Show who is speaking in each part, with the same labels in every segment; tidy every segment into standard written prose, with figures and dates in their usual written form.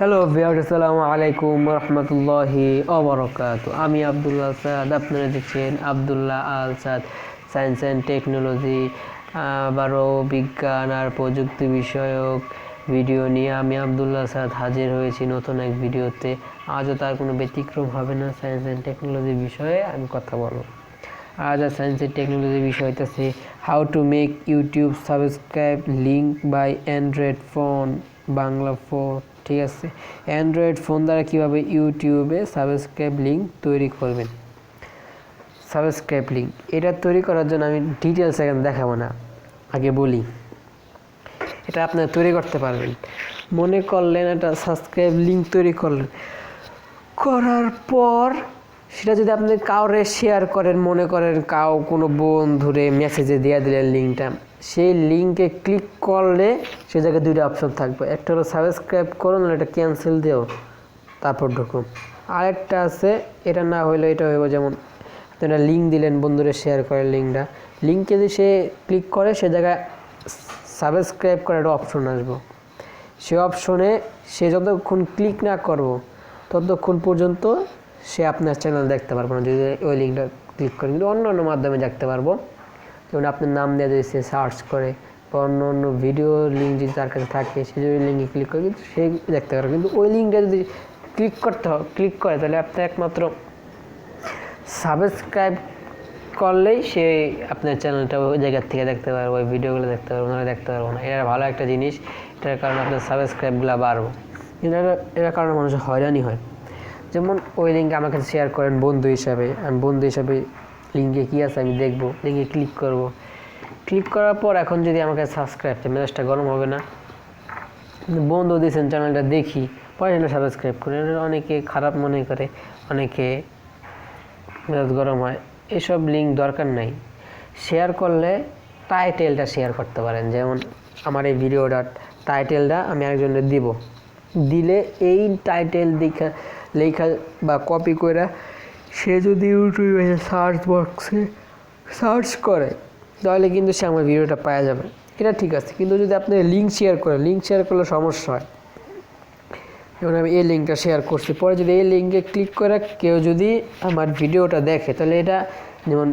Speaker 1: Hello viewers, আসসালামু আলাইকুম রহমতুল্লাহি ওবারাকাতুহু। আমি আব্দুল্লাহ সাদ, আপনারা দেখছেন আব্দুল্লাহ আল সাদ সায়েন্স অ্যান্ড টেকনোলজি। আবারও বিজ্ঞান আর প্রযুক্তি বিষয়ক ভিডিও নিয়ে আমি আব্দুল্লাহ সাদ হাজির হয়েছি নতুন এক ভিডিওতে। আজও তার কোনো ব্যতিক্রম হবে না, সায়েন্স অ্যান্ড টেকনোলজি বিষয়ে আমি কথা বলব। আজ আর সায়েন্স অ্যান্ড টেকনোলজি বিষয় হইতেছে how to make YouTube subscribe link by Android phone Bangla four. ঠিক আছে, অ্যান্ড্রয়েড ফোন দ্বারা কীভাবে ইউটিউবে সাবস্ক্রাইব লিঙ্ক তৈরি করবেন। সাবস্ক্রাইব লিঙ্ক এটা তৈরি করার জন্য আমি ডিটেলস এখানে দেখাবো না, আগে বলি এটা আপনারা তৈরি করতে পারবেন। মনে করলেন একটা সাবস্ক্রাইব লিঙ্ক তৈরি করলেন, করার পর সেটা যদি আপনি কাউরে শেয়ার করেন, মনে করেন কোনো বন্ধুরে মেসেজে দিয়ে দিলেন লিঙ্কটা, সেই লিঙ্কে ক্লিক করলে সে জায়গায় দুইটা অপশন থাকবে, একটা হলো সাবস্ক্রাইব করুন আর এটা ক্যান্সেল দিও তারপর ঢুকুন। আরেকটা আছে, এটা না হইলে এটা হইব যেমন আপনারা লিঙ্ক দিলেন, বন্ধুরে শেয়ার করেন লিঙ্কে যদি সে ক্লিক করে সে জায়গায় সাবস্ক্রাইব করার একটা অপশন আসবো। সে অপশনে সে যতক্ষণ ক্লিক না করবো ততক্ষণ পর্যন্ত সে আপনার চ্যানেল দেখতে পারবো না, যদি ওই লিঙ্কটা ক্লিক করে। কিন্তু অন্য অন্য মাধ্যমে দেখতে পারবো, যেমন আপনার নাম দিয়ে যদি সে সার্চ করে বা অন্য অন্য ভিডিও লিঙ্ক যদি তার কাছে থাকে, সে যদি লিঙ্কে ক্লিক করে কিন্তু সে দেখতে পারবে। কিন্তু ওই লিঙ্কটা যদি ক্লিক করে তাহলে আপনি একমাত্র সাবস্ক্রাইব করলেই সে আপনার চ্যানেলটা ওই জায়গার থেকে দেখতে পারবো, ওই ভিডিওগুলো দেখতে পারবো, নাহলে দেখতে পারবো না। এটা ভালো একটা জিনিস, এটার কারণে আপনার সাবস্ক্রাইবগুলো বাড়বো। কিন্তু এটার কারণে মানুষ হয়রানি হয়। যেমন ওই লিঙ্ক আমার কাছে শেয়ার করেন বন্ধু হিসাবে, আমি বন্ধু হিসাবে লিঙ্কে কী আছে আমি দেখবো, লিঙ্কে ক্লিক করব। ক্লিক করার পর এখন যদি আমার কাছে সাবস্ক্রাইব চাই, মেজাজটা গরম হবে না? বন্ধু দিয়েছেন চ্যানেলটা দেখি, পরে সেটা সাবস্ক্রাইব করে। অনেকে খারাপ মনে করে, অনেকে মেজাজ গরম হয়। এসব লিঙ্ক দরকার নাই। শেয়ার করলে টাইটেলটা শেয়ার করতে পারেন, যেমন আমার এই ভিডিওটার টাইটেলটা আমি একজনের দিব, দিলে এই টাইটেল লেখা বা কপি করে সে যদি ইউটিউবে সার্চ বক্সে সার্চ করে তাহলে কিন্তু সে আমার ভিডিওটা পাওয়া যাবে। এটা ঠিক আছে, কিন্তু যদি আপনি লিঙ্ক শেয়ার করলে সমস্যা হয়। যেমন আমি এই লিঙ্কটা শেয়ার করছি, পরে যদি এই লিঙ্কে ক্লিক করে কেউ যদি আমার ভিডিওটা দেখে তাহলে এটা যেমন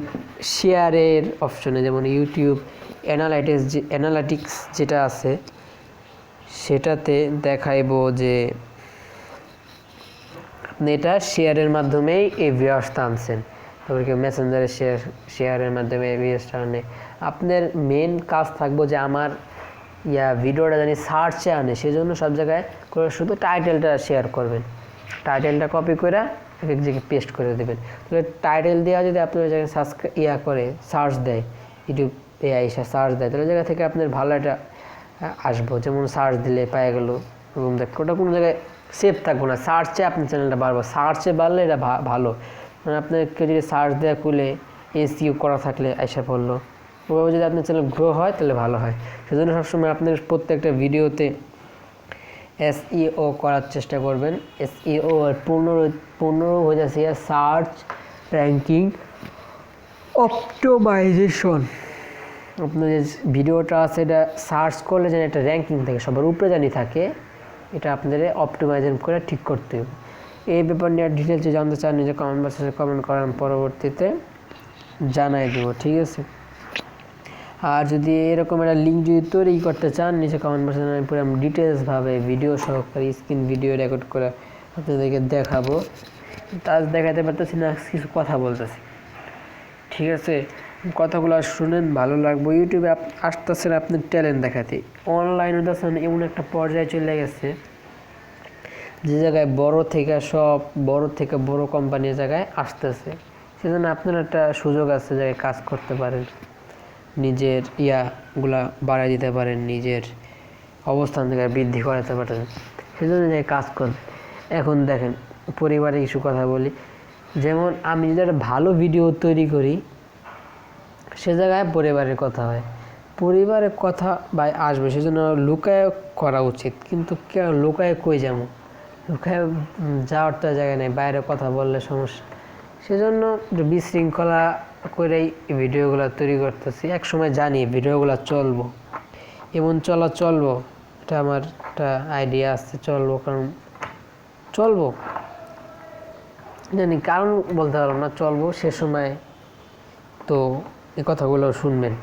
Speaker 1: শেয়ারের অপশনে, যেমন ইউটিউব অ্যানালাইটিক্স যেটা আছে সেটাতে দেখাইব যে আপনি এটা শেয়ারের মাধ্যমেই এই ভিউয়ার্সটা আনছেন। তারপরে কেউ মেসেঞ্জারে শেয়ারের মাধ্যমে এই ভিউয়ার্সটা আনে। আপনার মেন কাজ থাকবো যে আমার ভিডিওটা জানি সার্চে আনে, সেই জন্য সব জায়গায় করে শুধু টাইটেলটা শেয়ার করবেন, টাইটেলটা কপি করে এক এক জায়গায় পেস্ট করে দেবেন। তাহলে টাইটেল দেওয়া যদি আপনার ওই জায়গায় সার্চ দেয়, ইউটিউব এআই সার্চ দেয়, তাহলে জায়গা থেকে আপনার ভালো একটা আসবো। যেমন সার্চ দিলে পাওয়া গেল রুম দেখ, ওটা কোনো জায়গায় সেভ থাকবো না, সার্চে আপনার চ্যানেলটা বাড়বো। সার্চে বাড়লে এটা ভালো, মানে আপনাকে যদি সার্চ দেওয়া খুলে এসইও করা থাকলে আইসা পড়লো, ওভাবে যদি আপনার চ্যানেল গ্রো হয় তাহলে ভালো হয়। সেজন্য সবসময় আপনার প্রত্যেকটা ভিডিওতে এসইও করার চেষ্টা করবেন। এসইও আর 15 হয়ে যাচ্ছে সার্চ র্যাঙ্কিং অপটিমাইজেশন। আপনার যে ভিডিওটা আছে এটা সার্চ করলে যেন একটা র্যাঙ্কিং থাকে, সবার উপরে জানি থাকে, এটা আপনাদের অপটিমাইজেশন করে ঠিক করতে হবে। এই ব্যাপার নিয়ে ডিটেলসে জানতে চান নিজে কমেন্ট বক্সে কমেন্ট করার পরবর্তীতে জানাই দেবো, ঠিক আছে। আর যদি এরকম একটা লিঙ্ক যদি তৈরি করতে চান নিচে কমেন্ট বক্সে আমি পুরো ডিটেলসভাবে ভিডিও সহকারে স্ক্রিন ভিডিও রেকর্ড করে আপনাদেরকে দেখাবো। তার দেখাতে পারতেছি না, কিছু কথা বলতেছি, ঠিক আছে। কথাগুলো শুনেন, ভালো লাগবে। ইউটিউবে আসতেছেন আপনার ট্যালেন্ট দেখাতে, অনলাইনে দেখছেন এমন একটা পর্যায়ে চলে গেছে যে জায়গায় বড় থেকে বড় কোম্পানির জায়গায় আসতেছে। সেজন্য আপনার একটা সুযোগ আছে, জায়গায় কাজ করতে পারেন, নিজের গুলা বাড়াই দিতে পারেন, নিজের অবস্থান থেকে বৃদ্ধি করাতে পারেন, সেজন্য জায়গায় কাজ করেন। এখন দেখেন পরিবারে কিছু কথা বলি, যেমন আমি যদি একটা ভালো ভিডিও তৈরি করি সে জায়গায় পরিবারের কথা হয়, পরিবারের কথা ভাই আসবে, সেজন্য লুকায় করা উচিত। কিন্তু কেউ লুকায় কই যাবো, লুকায় যাওয়ার তো জায়গা নেই, বাইরে কথা বললে সমস্যা। সেজন্য বিশৃঙ্খলা করেই ভিডিওগুলো তৈরি করতেছি। এক সময় জানি ভিডিওগুলো চলবো, এটা আমার একটা আইডিয়া আসছে, চলবো, কারণ চলবো জানি, কারণ বলতে পারলাম না, চলবো সে সময় তো এই কথাগুলো শুনবেন,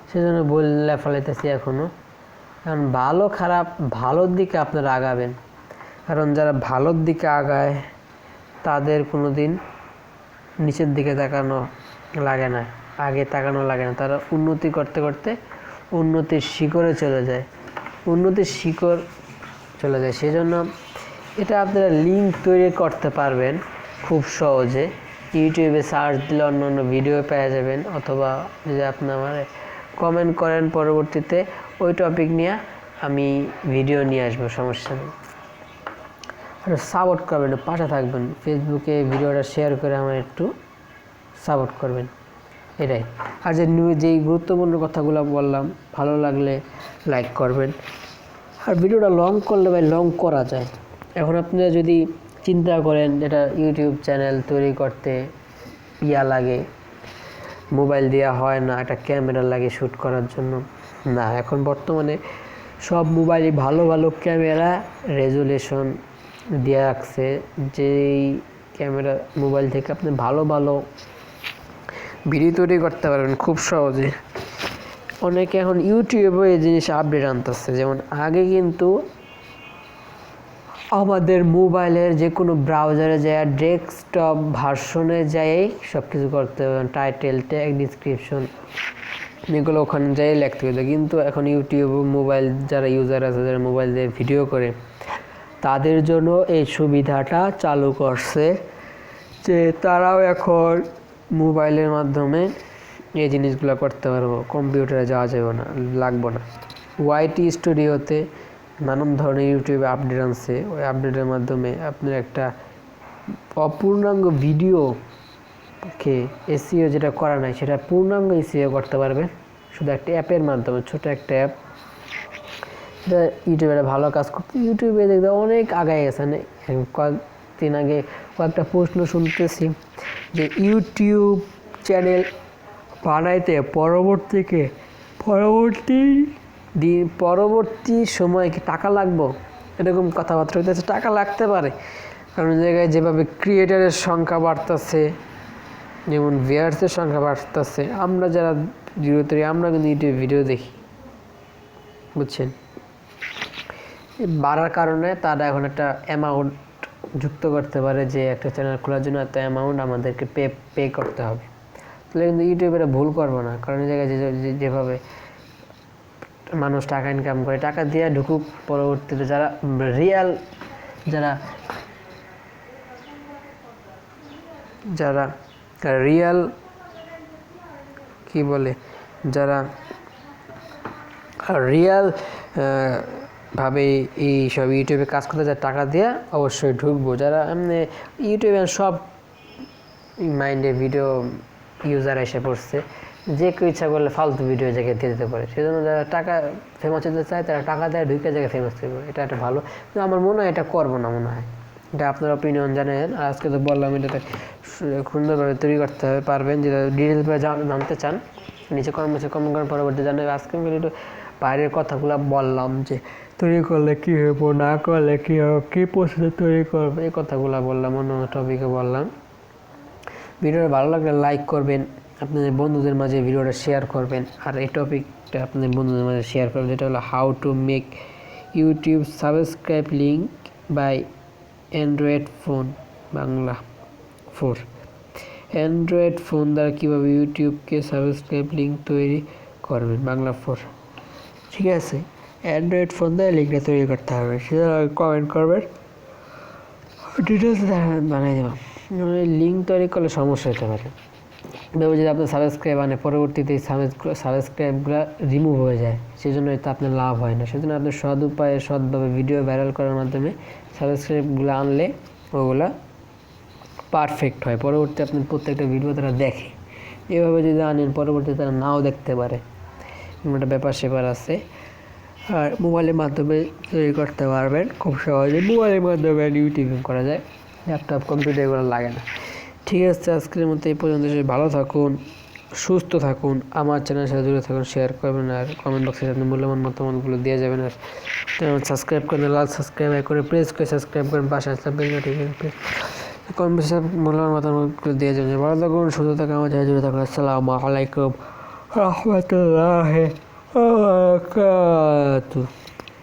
Speaker 1: সেজন্য বললে ফেলাইতেছি এখনও। কারণ ভালো খারাপ ভালোর দিকে আপনারা আগাবেন, কারণ যারা ভালোর দিকে আগায় তাদের কোনো দিন নিচের দিকে তাকানো লাগে না, আগে তাকানো লাগে না, তারা উন্নতি করতে করতে উন্নতির শিখরে চলে যায়, উন্নতির শিখর চলে যায়। সেজন্য এটা আপনারা লিঙ্ক তৈরি করতে পারবেন খুব সহজে, ইউটিউবে সার্চ দিলে অন্য অন্য ভিডিও পেয়ে যাবেন, অথবা যদি আপনি আমার কমেন্ট করেন পরবর্তীতে ওই টপিক নিয়ে আমি ভিডিও নিয়ে আসবো, সমস্যা নেই। আর সাপোর্ট করবেন, পাশে থাকবেন, ফেসবুকে ভিডিওটা শেয়ার করে আমার একটু সাপোর্ট করবেন, এটাই। আর যেই গুরুত্বপূর্ণ কথাগুলো বললাম ভালো লাগলে লাইক করবেন। আর ভিডিওটা লং করলে ভাই লং করা যায়। এখন আপনারা যদি চিন্তা করেন যেটা ইউটিউব চ্যানেল তৈরি করতে লাগে, মোবাইল দেওয়া হয় না, একটা ক্যামেরা লাগে শ্যুট করার জন্য, না, এখন বর্তমানে সব মোবাইলে ভালো ভালো ক্যামেরা রেজুলেশন দেওয়া রাখছে, যেই ক্যামেরা মোবাইল থেকে আপনি ভালো ভালো ভিডিও তৈরি করতে পারবেন খুব সহজে। অনেকে এখন ইউটিউবে এই জিনিস আপডেট আনতেছে, যেমন আগে কিন্তু আমাদের মোবাইলের যে কোনো ব্রাউজারে যায়, ডেস্কটপ ভার্সনে যাই সব কিছু করতে পারবেন, টাইটেল, ট্যাগ, ডিসক্রিপশন এগুলো ওখানে যাই লিখতে হতো। কিন্তু এখন ইউটিউব মোবাইল যারা ইউজার আছে, যারা মোবাইল দিয়ে ভিডিও করে, তাদের জন্য এই সুবিধাটা চালু করছে যে তারাও এখন মোবাইলের মাধ্যমে এই জিনিসগুলো করতে পারবো, কম্পিউটারে যাওয়া যাবে না, লাগবে না। ওয়াইটি স্টুডিওতে নানান ধরনের ইউটিউবে আপডেট আনছে, ওই আপডেটের মাধ্যমে আপনার একটা অপূর্ণাঙ্গ ভিডিওকে এসইও যেটা করা নাই সেটা পূর্ণাঙ্গ এসইও করতে পারবেন শুধু একটা অ্যাপের মাধ্যমে, ছোট একটা অ্যাপ। এটা ইউটিউবে ভালো কাজ করতে, ইউটিউবে দেখতে অনেক আগায় গেছে। কয়েকদিন আগে কয়েকটা প্রশ্ন শুনতেছি যে ইউটিউব চ্যানেল বানাইতে পরবর্তী সময় কি টাকা লাগবে, এরকম কথাবার্তা হইতেছে। টাকা লাগতে পারে, কারণ জায়গায় যেভাবে ক্রিয়েটারের সংখ্যা বাড়তেছে, যেমন ভিউয়ার্সের সংখ্যা বাড়তেছে, আমরা যারা ভিডিও তৈরি আমরা কিন্তু ইউটিউব ভিডিও দেখি, বুঝছেন, বাড়ার কারণে তারা এখন একটা অ্যামাউন্ট যুক্ত করতে পারে যে একটা চ্যানেল খোলার জন্য এত অ্যামাউন্ট আমাদেরকে পে করতে হবে। তাহলে কিন্তু ইউটিউবের ভুল করবো না, কারণ এই জায়গায় যেভাবে মানুষ টাকা ইনকাম করে, টাকা দিয়ে ঢুকুক, পরবর্তীতে যারা রিয়াল কি বলে, যারা রিয়াল ভাবে এই সব ইউটিউবে কাজ করতে যায় টাকা দিয়ে অবশ্যই ঢুকবো। যারা এমনি ইউটিউবে সব মাইন্ডে ভিডিও ইউজার এসে পড়ছে, যে কেউ ইচ্ছা করলে ফালতু ভিডিও জায়গায় দিয়ে দিতে পারে, সেজন্য যারা টাকা ফেমাস হতে চায় তারা টাকা দেয়, ঢুকে জায়গায় ফেমাস করবে, এটা একটা ভালো। কিন্তু আমার মনে হয় এটা করবো না, মনে হয় এটা আপনার অপিনিয়ন জানেন। আর আজকে তো বললাম এটাতে সুন্দরভাবে তৈরি করতে পারবেন, যেটা ডিটেলসভাবে জানতে চান নিচে কমেন্ট করেন, পরবর্তী জানাবে। আজকে আমি একটু বাইরের কথাগুলো বললাম যে তৈরি করলে কী হইব, না করলে কী হবে, কী প্রসেসে তৈরি করবে, এই কথাগুলো বললাম, অন্য টপিকে বললাম। ভিডিওটা ভালো লাগলে লাইক করবেন, আপনাদের বন্ধুদের মাঝে ভিডিওটা শেয়ার করবেন। আর এই টপিকটা আপনাদের বন্ধুদের মাঝে শেয়ার করবেন, যেটা হলো how to make YouTube subscribe link by Android phone Bangla 4। Android phone দ্বারা কীভাবে ইউটিউবকে সাবস্ক্রাইব লিঙ্ক তৈরি করবেন বাংলা 4, ঠিক আছে। অ্যান্ড্রয়েড ফোন দ্বারা লিঙ্কটা তৈরি করতে হবে, সেটা কমেন্ট করবেন, ডিটেলস বানিয়ে দেবেন। লিঙ্ক তৈরি করলে সমস্যা হতে পারে, যদি আপনার সাবস্ক্রাইব আনে পরবর্তীতে সাবস্ক্রাইবগুলো রিমুভ হয়ে যায়, সেই জন্য এটা আপনার লাভ হয় না। সেজন্য আপনি সৎ উপায়ে সৎভাবে ভিডিও ভাইরাল করার মাধ্যমে সাবস্ক্রাইবগুলো আনলে ওগুলা পারফেক্ট হয়, পরবর্তী আপনার প্রত্যেকটা ভিডিও তারা দেখে। এভাবে যদি আনেন পরবর্তীতে তারা নাও দেখতে পারে, একটা ব্যাপার সেপার আছে। আর মোবাইলের মাধ্যমে তৈরি করতে পারবেন খুব সহজে, মোবাইলের মাধ্যমে ইউটিউবিং করা যায়, ল্যাপটপ কম্পিউটার এগুলো লাগে না। ঠিক আছে, আজকের মতো এই পর্যন্ত, ভালো থাকুন, সুস্থ থাকুন, আমার চ্যানেলের সাথে জুড়ে থাকুন, শেয়ার করবেন আর কমেন্ট বক্সে আপনি মূল্যবান মতামতগুলো দিয়ে যাবেন। আর সাবস্ক্রাইব করেন, লাল সাবস্ক্রাইব করে প্রেস করে সাবস্ক্রাইব করেন, পাশে আসলে বেল নোটিফিকেশন কমেন্ট বক্সে মূল্যবান মতামতগুলো দিয়ে যাবেন। ভালো থাকুন, সুস্থ থাকুন, আমার চ্যানেলে জুড়ে থাকুন। আসসালামু আলাইকুম রহমতুল্লাহি ওয়া বারাকাতুহু।